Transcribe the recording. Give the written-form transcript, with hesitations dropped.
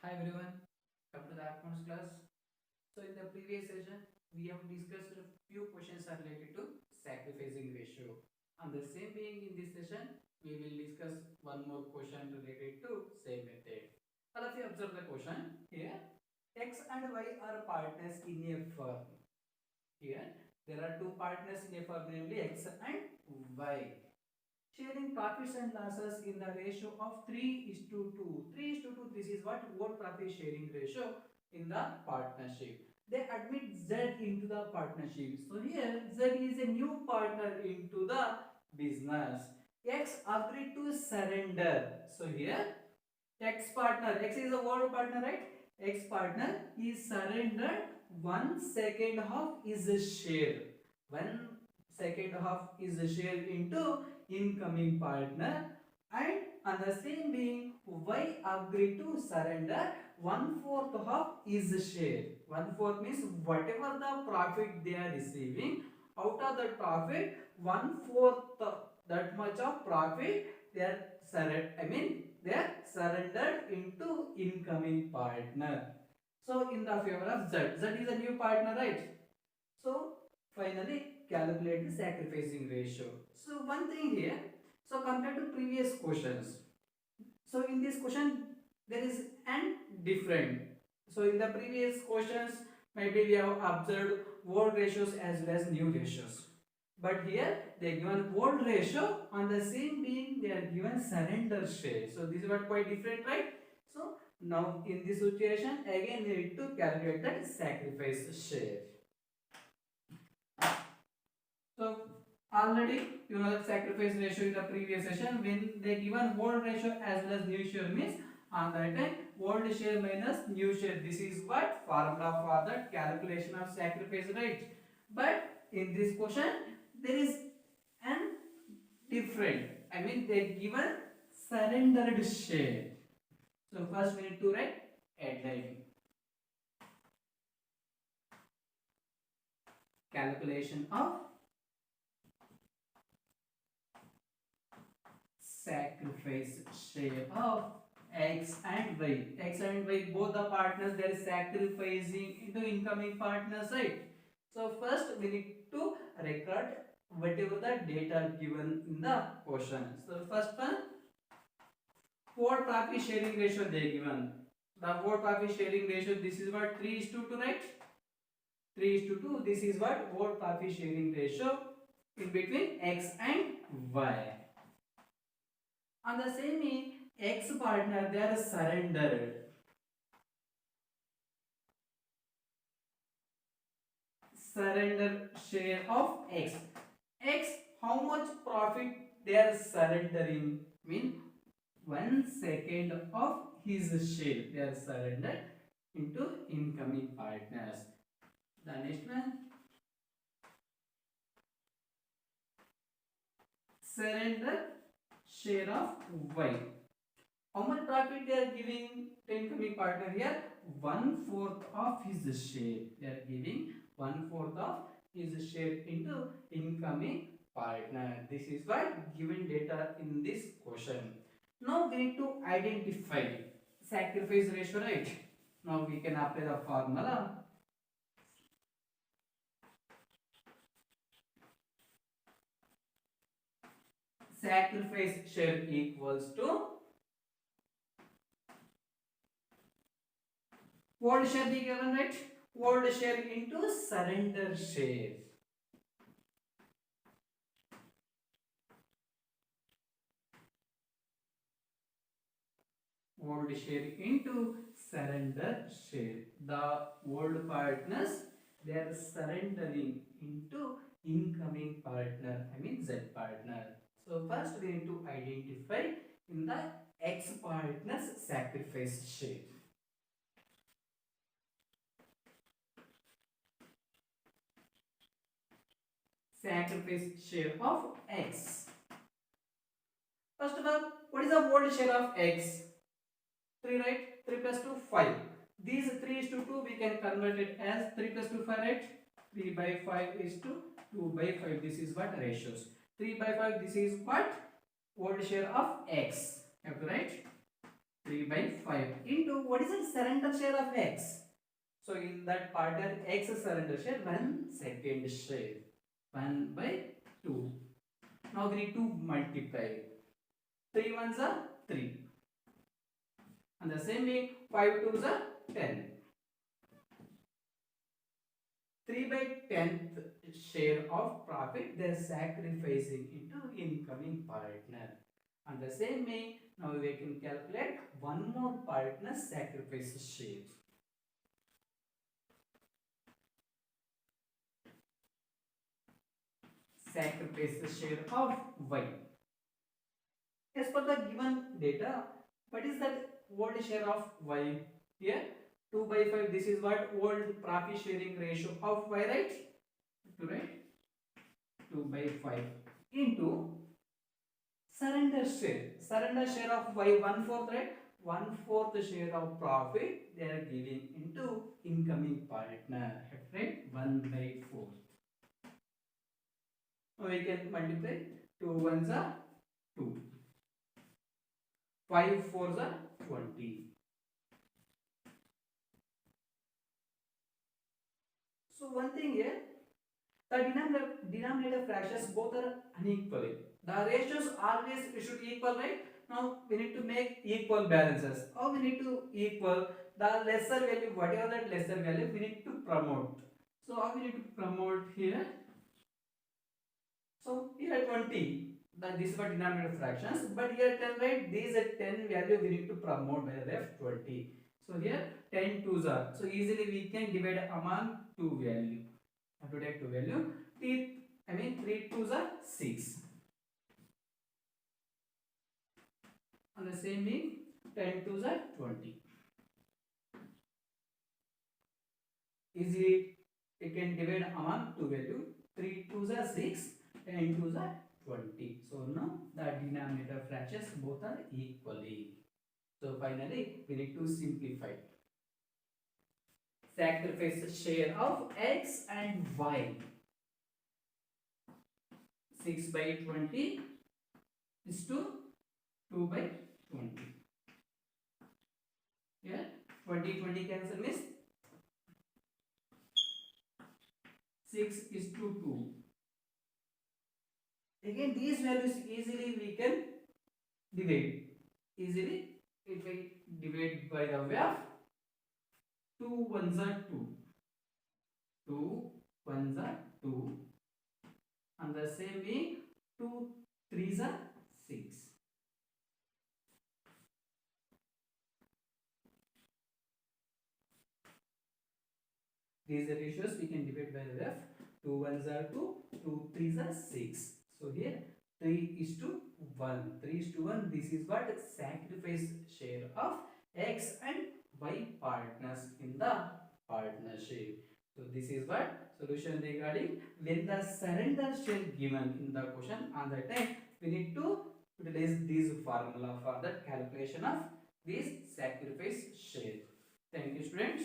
Hi everyone, come to the accounts class. So in the previous session, we have discussed a few questions related to sacrificing ratio. And the same being in this session, we will discuss one more question related to same method. All of you observe the question here. X and Y are partners in a firm. Here, there are two partners in a firm, namely X and Y. Sharing profits and losses in the ratio of 3 is to 2. 3 is to 2, this is what whole profit sharing ratio in the partnership. They admit Z into the partnership. So here Z is a new partner into the business. X agreed to surrender. So here X partner, X is a whole partner, right? X partner is surrendered 1/2 is a share. 1/2 is a share into incoming partner, and on the same being Y agreed to surrender 1/4 is a share. 1/4 means whatever the profit they are receiving, out of the profit 1/4 that much of profit they are they are surrendered into incoming partner. So in the favor of Z, Z is a new partner, right? So finally calculate the sacrificing ratio. So one thing here, so compared to previous questions, so in this question there is an different. So in the previous questions maybe we have observed old ratios as well as new ratios. But here they given old ratio, on the same being they are given surrender share. So this is what quite different, right? So now in this situation again we need to calculate that sacrifice share. So already you know the sacrifice ratio in the previous session, when they given old ratio as well as new share means on that time old share minus new share. This is what formula for the calculation of sacrifice rate. But in this question there is an different. They given surrendered share. So first we need to write headline. Calculation of sacrifice share of X and Y. X and Y, both the partners, they are sacrificing into incoming partners, right? So first we need to record whatever the data given in the question. So first one, what profit sharing ratio they given. The what profit sharing ratio, this is what 3 is to 2, right? 3 is to 2, this is what profit sharing ratio in between X and Y. On the same X partner, they are surrendered. Surrender share of X. X, how much profit they are surrendering? Mean 1/2 of his share they are surrendered into incoming partners. The next one, surrender share of Y. How much profit they are giving to incoming partner here? 1/4 of his share. They are giving 1/4 of his share into incoming partner. This is what given data in this question. Now we need to identify sacrifice ratio, right? Now we can apply the formula. Sacrifice share equals to old share be given, right? Old share into surrender share. Old share into surrender share. The old partners, they are surrendering into incoming partner, Z partner. So first we need to identify in the X partner's sacrifice share. Sacrifice share of X. First of all, what is the old share of X? 3, right? 3 plus 2, 5. These 3 is to 2, we can convert it as 3 plus 2, 5, right? 3 by 5 is to 2 by 5. This is what ratios. 3 by 5, this is what? Old share of X. Have to write. 3 by 5 into what is the surrender share of x? So in that partner x surrender share 1 second share 1 by 2. Now we need to multiply. 3 ones are 3. And the same way 5 twos are 10. 3 by 10th share of profit they are sacrificing into incoming partner. And the same way now we can calculate one more partner sacrifice share. Sacrifice share of y. As per the given data, what is that old share of y? Here 2 by 5, this is what old profit sharing ratio of y, right? To write 2 by 5 into surrender share. Surrender share of y 1/4, right? 1/4 share of profit they are giving into incoming partner, right? 1 by 4. Now we can multiply 2 ones are 2. 5 fours are 20. So one thing here, the denominator fractions both are unequal. The ratios always should equal, right? Now we need to make equal balances. How we need to equal the lesser value, whatever that lesser value, we need to promote. So how we need to promote here? So here 20. This is what denominator fractions, but here 10, right? These are 10 value we need to promote by the left 20. So here 10 twos are. So easily we can divide among two value. To take two value. 3 twos are 6. And the same mean 10 twos are 20. Easily it can divide among two value. 3 twos are 6. 10 twos are 20. So now the denominator fractions both are equally. So finally we need to simplify. Sacrifice share of x and y. 6 by 20 is to 2 by 20. Yeah, 20 cancel means 6 is to 2. Again these values easily we can divide. Easily it will divide by the way of 2 ones are 2. 2 ones are 2. And the same way 2 threes are 6. These are ratios we can divide by the way of 2 ones are 2, 2 threes are 6. So here 3 is to 1. 3 is to 1. This is what sacrifice share of x and y partners in the partnership. So this is what solution regarding when the surrender share given in the question. On the time we need to utilize this formula for the calculation of this sacrifice share. Thank you, students.